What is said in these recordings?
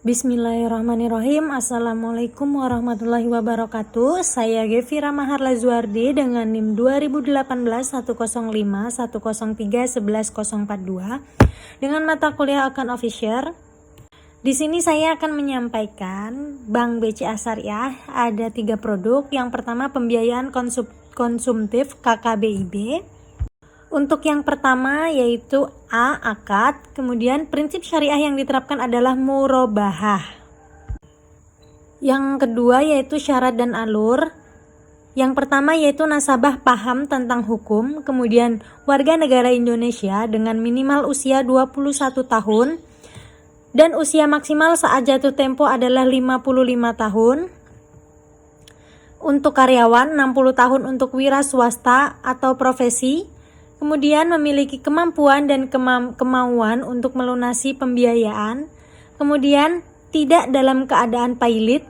Bismillahirrahmanirrahim. Assalamualaikum warahmatullahi wabarakatuh. Saya Gevira Maharla Zuardi dengan NIM 2018 105 103 11042 dengan mata kuliah Account Officer. Di sini saya akan menyampaikan Bank BCA Syariah ada 3 produk. Yang pertama pembiayaan konsumtif KKBIB. Untuk yang pertama yaitu A. Akad, kemudian prinsip syariah yang diterapkan adalah murobahah. Yang kedua yaitu syarat dan alur. Yang pertama yaitu nasabah paham tentang hukum, kemudian warga negara Indonesia dengan minimal usia 21 tahun dan usia maksimal saat jatuh tempo adalah 55 tahun. Untuk karyawan 60 tahun untuk wira swasta atau profesi. Kemudian memiliki kemampuan dan kemauan untuk melunasi pembiayaan. Kemudian tidak dalam keadaan pailit.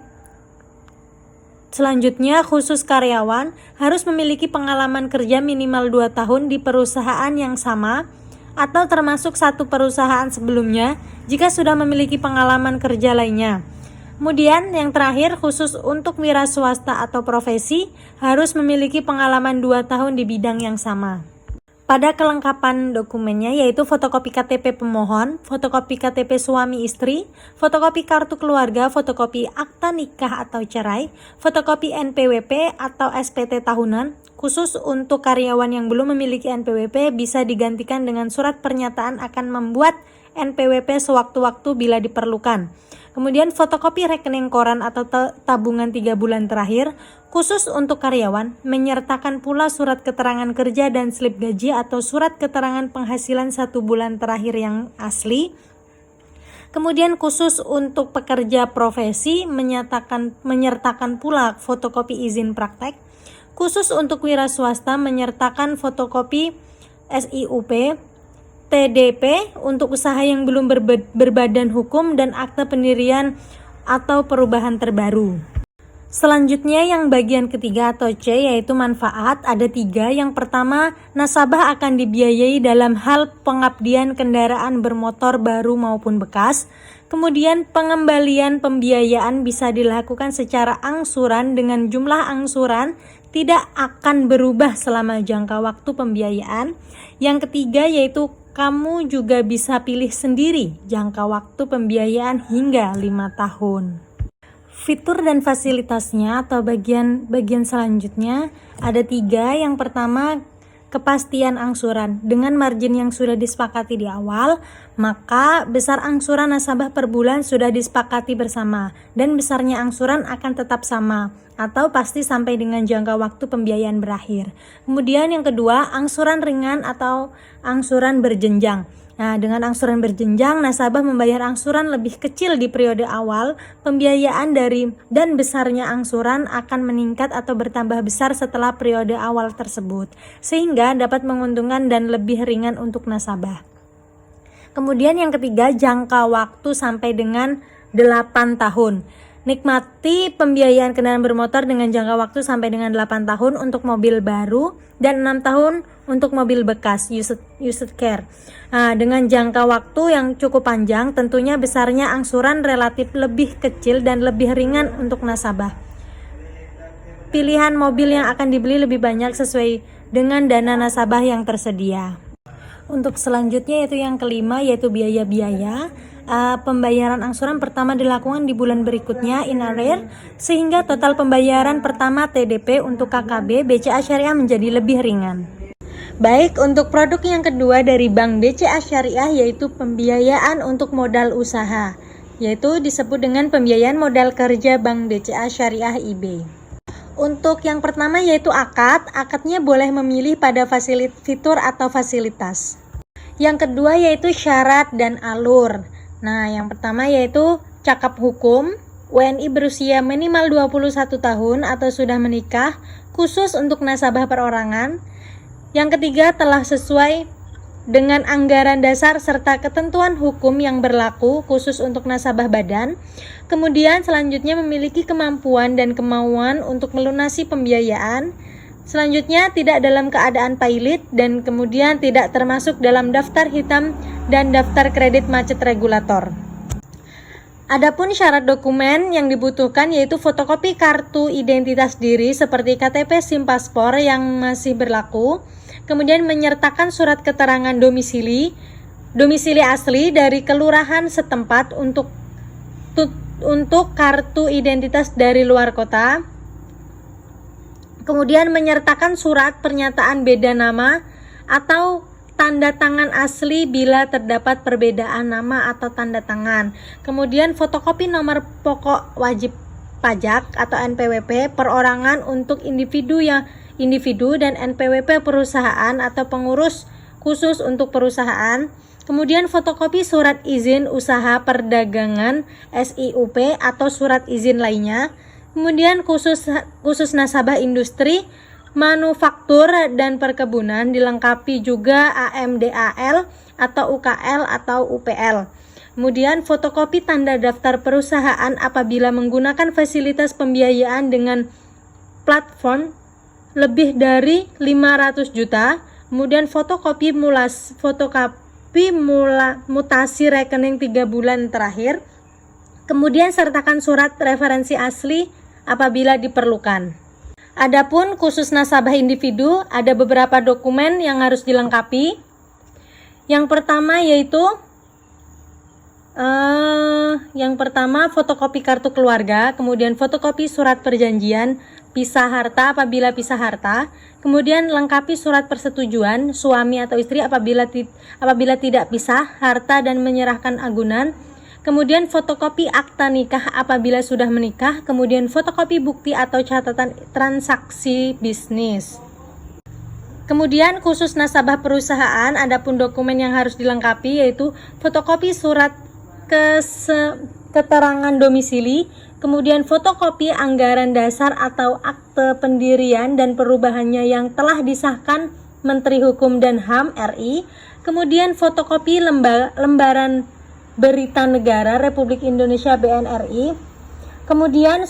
Selanjutnya khusus karyawan harus memiliki pengalaman kerja minimal 2 tahun di perusahaan yang sama atau termasuk satu perusahaan sebelumnya jika sudah memiliki pengalaman kerja lainnya. Kemudian yang terakhir khusus untuk wira swasta atau profesi harus memiliki pengalaman 2 tahun di bidang yang sama. Pada kelengkapan dokumennya yaitu fotokopi KTP pemohon, fotokopi KTP suami istri, fotokopi kartu keluarga, fotokopi akta nikah atau cerai, fotokopi NPWP atau SPT tahunan. Khusus untuk karyawan yang belum memiliki NPWP bisa digantikan dengan surat pernyataan akan membuat NPWP sewaktu-waktu bila diperlukan. Kemudian fotokopi rekening koran atau tabungan 3 bulan terakhir. Khusus untuk karyawan, menyertakan pula surat keterangan kerja dan slip gaji atau surat keterangan penghasilan 1 bulan terakhir yang asli. Kemudian khusus untuk pekerja profesi, menyertakan pula fotokopi izin praktek. Khusus untuk wira swasta, menyertakan fotokopi SIUP, TDP untuk usaha yang belum berbadan hukum dan akta pendirian atau perubahan terbaru. Selanjutnya yang bagian ketiga atau C yaitu manfaat ada 3. Yang pertama, nasabah akan dibiayai dalam hal pengabdian kendaraan bermotor baru maupun bekas. Kemudian pengembalian pembiayaan bisa dilakukan secara angsuran dengan jumlah angsuran tidak akan berubah selama jangka waktu pembiayaan. Yang ketiga yaitu kamu juga bisa pilih sendiri jangka waktu pembiayaan hingga 5 tahun. Fitur dan fasilitasnya atau bagian selanjutnya ada 3. Yang pertama, kepastian angsuran. Dengan margin yang sudah disepakati di awal, maka besar angsuran nasabah per bulan sudah disepakati bersama dan besarnya angsuran akan tetap sama atau pasti sampai dengan jangka waktu pembiayaan berakhir. Kemudian yang kedua, angsuran ringan atau angsuran berjenjang. Nah, dengan angsuran berjenjang, nasabah membayar angsuran lebih kecil di periode awal pembiayaan dan besarnya angsuran akan meningkat atau bertambah besar setelah periode awal tersebut, sehingga dapat menguntungkan dan lebih ringan untuk nasabah. Kemudian yang ketiga, jangka waktu sampai dengan 8 tahun. Nikmati pembiayaan kendaraan bermotor dengan jangka waktu sampai dengan 8 tahun untuk mobil baru dan 6 tahun untuk mobil bekas used care. Nah, dengan jangka waktu yang cukup panjang, tentunya besarnya angsuran relatif lebih kecil dan lebih ringan untuk nasabah. Pilihan mobil yang akan dibeli lebih banyak sesuai dengan dana nasabah yang tersedia. Untuk selanjutnya yaitu yang kelima yaitu biaya-biaya. Pembayaran angsuran pertama dilakukan di bulan berikutnya in arrear sehingga total pembayaran pertama TDP untuk KKB BCA Syariah menjadi lebih ringan. Baik, untuk produk yang kedua dari Bank BCA Syariah yaitu pembiayaan untuk modal usaha, yaitu disebut dengan pembiayaan modal kerja Bank BCA Syariah IB. Untuk yang pertama yaitu akadnya boleh memilih pada fitur atau fasilitas. Yang kedua yaitu syarat dan alur. Nah, yang pertama yaitu cakap hukum, WNI berusia minimal 21 tahun atau sudah menikah, khusus untuk nasabah perorangan. Yang ketiga telah sesuai dengan anggaran dasar serta ketentuan hukum yang berlaku khusus untuk nasabah badan. Kemudian selanjutnya memiliki kemampuan dan kemauan untuk melunasi pembiayaan. Selanjutnya tidak dalam keadaan pailit dan kemudian tidak termasuk dalam daftar hitam dan daftar kredit macet regulator. Adapun syarat dokumen yang dibutuhkan yaitu fotokopi kartu identitas diri seperti KTP, SIM, paspor yang masih berlaku, kemudian menyertakan surat keterangan domisili asli dari kelurahan setempat untuk kartu identitas dari luar kota, kemudian menyertakan surat pernyataan beda nama atau tanda tangan asli bila terdapat perbedaan nama atau tanda tangan. Kemudian fotokopi nomor pokok wajib pajak atau NPWP perorangan untuk individu dan NPWP perusahaan atau pengurus khusus untuk perusahaan. Kemudian fotokopi surat izin usaha perdagangan SIUP atau surat izin lainnya. Kemudian khusus nasabah industri, manufaktur dan perkebunan dilengkapi juga AMDAL atau UKL atau UPL. Kemudian fotokopi tanda daftar perusahaan apabila menggunakan fasilitas pembiayaan dengan platform lebih dari 500 juta. Kemudian fotokopi mutasi rekening 3 bulan terakhir. Kemudian sertakan surat referensi asli apabila diperlukan. Adapun khusus nasabah individu, ada beberapa dokumen yang harus dilengkapi. Yang pertama yaitu fotokopi kartu keluarga, kemudian fotokopi surat perjanjian pisah harta apabila pisah harta, kemudian lengkapi surat persetujuan suami atau istri apabila tidak pisah harta dan menyerahkan agunan. Kemudian fotokopi akta nikah apabila sudah menikah, kemudian fotokopi bukti atau catatan transaksi bisnis. Kemudian khusus nasabah perusahaan, adapun dokumen yang harus dilengkapi yaitu fotokopi surat keterangan domisili, kemudian fotokopi anggaran dasar atau akte pendirian dan perubahannya yang telah disahkan Menteri Hukum dan HAM RI, kemudian fotokopi lembaran Berita Negara Republik Indonesia BNRI, kemudian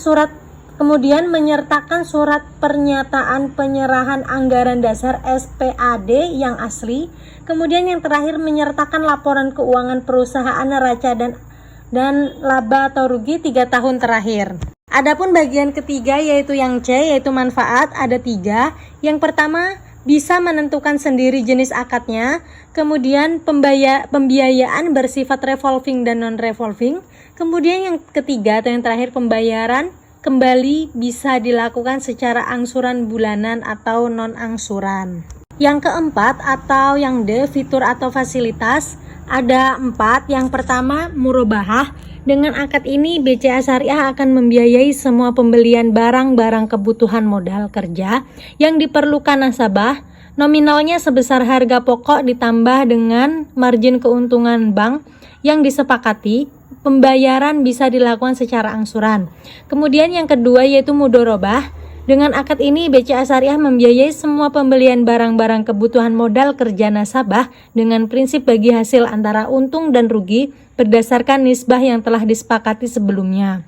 menyertakan surat pernyataan penyerahan anggaran dasar SPAD yang asli, kemudian yang terakhir menyertakan laporan keuangan perusahaan neraca dan laba atau rugi 3 tahun terakhir. Adapun bagian ketiga yaitu yang C, yaitu manfaat, ada 3. Yang pertama, bisa menentukan sendiri jenis akadnya, kemudian pembiayaan bersifat revolving dan non-revolving, kemudian yang ketiga atau yang terakhir pembayaran kembali bisa dilakukan secara angsuran bulanan atau non-angsuran. Yang keempat atau yang D, fitur atau fasilitas, ada 4. Yang pertama, murabahah. Dengan akad ini BCA Syariah akan membiayai semua pembelian barang-barang kebutuhan modal kerja yang diperlukan nasabah. Nominalnya sebesar harga pokok ditambah dengan margin keuntungan bank yang disepakati. Pembayaran bisa dilakukan secara angsuran. Kemudian yang kedua yaitu mudharabah. Dengan akad ini BCA Syariah membiayai semua pembelian barang-barang kebutuhan modal kerja nasabah dengan prinsip bagi hasil antara untung dan rugi berdasarkan nisbah yang telah disepakati sebelumnya.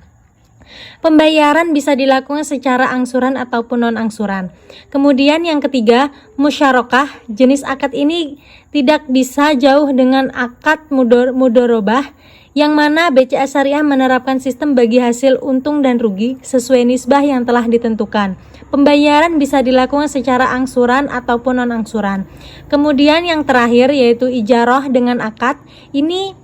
Pembayaran bisa dilakukan secara angsuran ataupun non-angsuran. Kemudian yang ketiga, musyarakah. Jenis akad ini tidak bisa jauh dengan akad mudharabah, yang mana BCA Syariah menerapkan sistem bagi hasil untung dan rugi sesuai nisbah yang telah ditentukan. Pembayaran bisa dilakukan secara angsuran ataupun non-angsuran. Kemudian yang terakhir yaitu ijarah. Dengan akad ini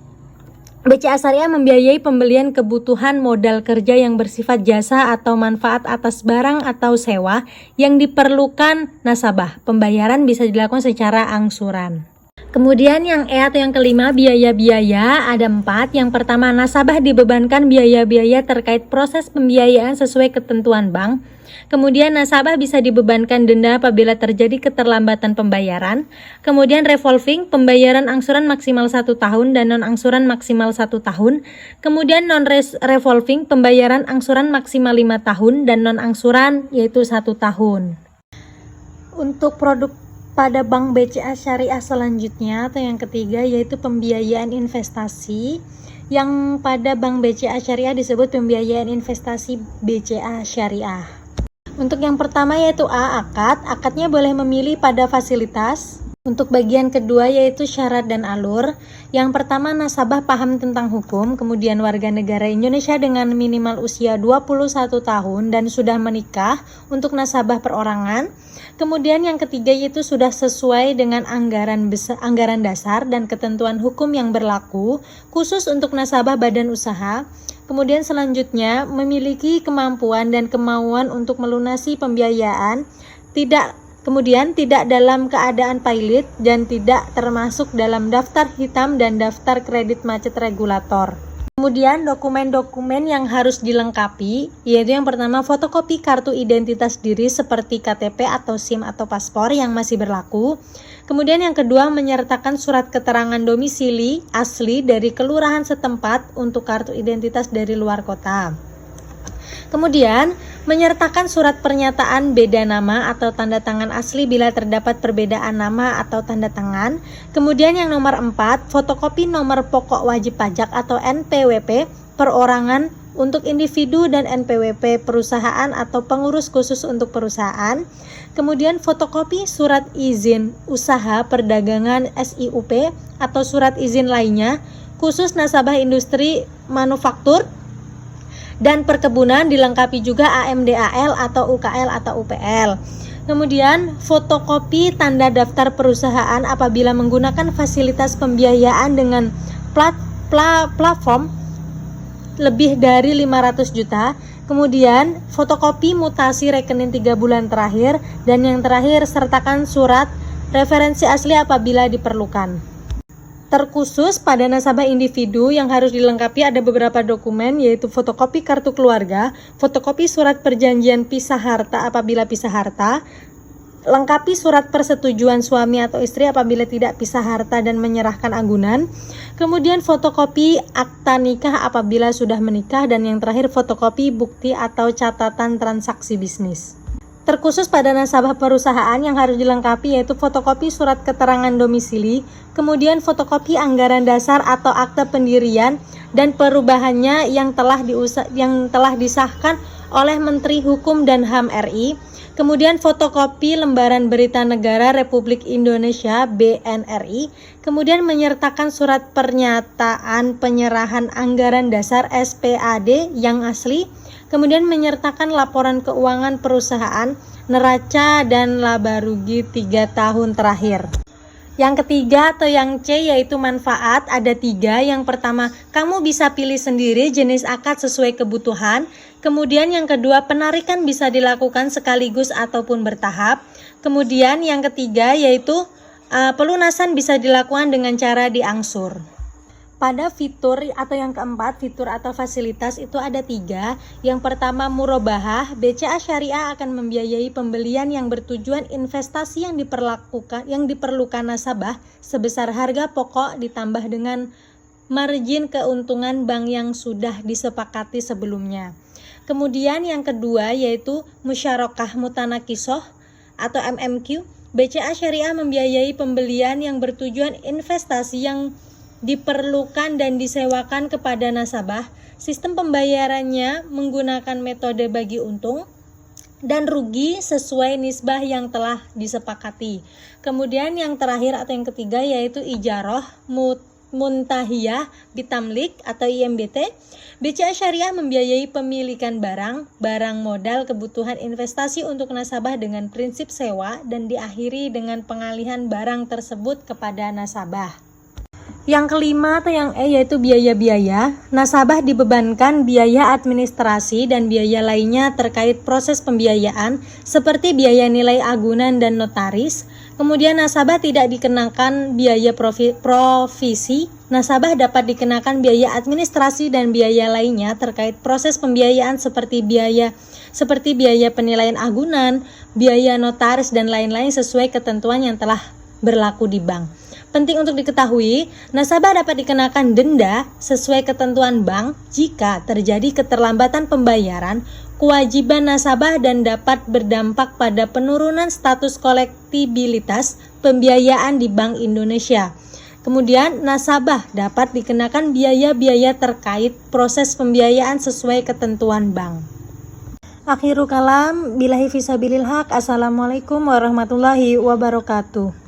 BCA Syariah membiayai pembelian kebutuhan modal kerja yang bersifat jasa atau manfaat atas barang atau sewa yang diperlukan nasabah. Pembayaran bisa dilakukan secara angsuran. Kemudian yang E atau yang kelima, biaya-biaya, ada 4. Yang pertama, nasabah dibebankan biaya-biaya terkait proses pembiayaan sesuai ketentuan bank. Kemudian nasabah bisa dibebankan denda apabila terjadi keterlambatan pembayaran. Kemudian revolving, pembayaran angsuran maksimal 1 tahun dan non-angsuran maksimal 1 tahun. Kemudian non-revolving, pembayaran angsuran maksimal 5 tahun dan non-angsuran yaitu 1 tahun. Untuk produk pada Bank BCA Syariah selanjutnya atau yang ketiga yaitu pembiayaan investasi, yang pada Bank BCA Syariah disebut pembiayaan investasi BCA Syariah. Untuk yang pertama yaitu A, akad. Akadnya boleh memilih pada fasilitas. Untuk bagian kedua yaitu syarat dan alur. Yang pertama, nasabah paham tentang hukum, kemudian warga negara Indonesia dengan minimal usia 21 tahun dan sudah menikah untuk nasabah perorangan. Kemudian yang ketiga yaitu sudah sesuai dengan anggaran dasar dan ketentuan hukum yang berlaku khusus untuk nasabah badan usaha. Kemudian selanjutnya memiliki kemampuan dan kemauan untuk melunasi pembiayaan, Kemudian tidak dalam keadaan pilot dan tidak termasuk dalam daftar hitam dan daftar kredit macet regulator. Kemudian dokumen-dokumen yang harus dilengkapi yaitu yang pertama fotokopi kartu identitas diri seperti KTP atau SIM atau paspor yang masih berlaku. Kemudian yang kedua menyertakan surat keterangan domisili asli dari kelurahan setempat untuk kartu identitas dari luar kota. Kemudian, menyertakan surat pernyataan beda nama atau tanda tangan asli bila terdapat perbedaan nama atau tanda tangan. Kemudian yang nomor 4, fotokopi nomor pokok wajib pajak atau NPWP perorangan untuk individu dan NPWP perusahaan atau pengurus khusus untuk perusahaan. Kemudian fotokopi surat izin usaha perdagangan SIUP atau surat izin lainnya khusus nasabah industri manufaktur dan perkebunan, dilengkapi juga AMDAL atau UKL atau UPL. Kemudian fotokopi tanda daftar perusahaan apabila menggunakan fasilitas pembiayaan dengan platform lebih dari 500 juta. Kemudian fotokopi mutasi rekening 3 bulan terakhir, dan yang terakhir sertakan surat referensi asli apabila diperlukan. Terkhusus pada nasabah individu yang harus dilengkapi ada beberapa dokumen yaitu fotokopi kartu keluarga, fotokopi surat perjanjian pisah harta apabila pisah harta, lengkapi surat persetujuan suami atau istri apabila tidak pisah harta dan menyerahkan agunan, kemudian fotokopi akta nikah apabila sudah menikah, dan yang terakhir fotokopi bukti atau catatan transaksi bisnis. Terkhusus pada nasabah perusahaan yang harus dilengkapi yaitu fotokopi surat keterangan domisili, kemudian fotokopi anggaran dasar atau akte pendirian dan perubahannya yang telah disahkan oleh Menteri Hukum dan HAM RI, kemudian fotokopi lembaran berita negara Republik Indonesia BNRI, kemudian menyertakan surat pernyataan penyerahan anggaran dasar SPAD yang asli, kemudian menyertakan laporan keuangan perusahaan, neraca dan laba rugi 3 tahun terakhir. Yang ketiga atau yang C yaitu manfaat ada 3. Yang pertama, kamu bisa pilih sendiri jenis akad sesuai kebutuhan. Kemudian yang kedua, penarikan bisa dilakukan sekaligus ataupun bertahap. Kemudian yang ketiga yaitu pelunasan bisa dilakukan dengan cara diangsur. Pada fitur atau yang keempat, fitur atau fasilitas itu ada 3. Yang pertama murabahah, BCA Syariah akan membiayai pembelian yang bertujuan investasi yang diperlukan nasabah sebesar harga pokok ditambah dengan margin keuntungan bank yang sudah disepakati sebelumnya. Kemudian yang kedua yaitu musyarakah mutanakisoh atau MMQ, BCA Syariah membiayai pembelian yang bertujuan investasi yang diperlukan dan disewakan kepada nasabah. Sistem pembayarannya menggunakan metode bagi untung dan rugi sesuai nisbah yang telah disepakati. Kemudian yang terakhir atau yang ketiga yaitu ijarah muntahiyah bitamlik atau IMBT. BCA Syariah membiayai pemilikan barang modal kebutuhan investasi untuk nasabah dengan prinsip sewa dan diakhiri dengan pengalihan barang tersebut kepada nasabah. Yang kelima atau yang E yaitu biaya-biaya. Nasabah dibebankan biaya administrasi dan biaya lainnya terkait proses pembiayaan seperti biaya nilai agunan dan notaris. Kemudian nasabah tidak dikenakan biaya provisi. Nasabah dapat dikenakan biaya administrasi dan biaya lainnya terkait proses pembiayaan seperti biaya penilaian agunan, biaya notaris dan lain-lain sesuai ketentuan yang telah berlaku di bank. Penting untuk diketahui, nasabah dapat dikenakan denda sesuai ketentuan bank jika terjadi keterlambatan pembayaran kewajiban nasabah dan dapat berdampak pada penurunan status kolektibilitas pembiayaan di Bank Indonesia. Kemudian, nasabah dapat dikenakan biaya-biaya terkait proses pembiayaan sesuai ketentuan bank. Akhirul kalam, billahi fisabilil haq. Assalamualaikum warahmatullahi wabarakatuh.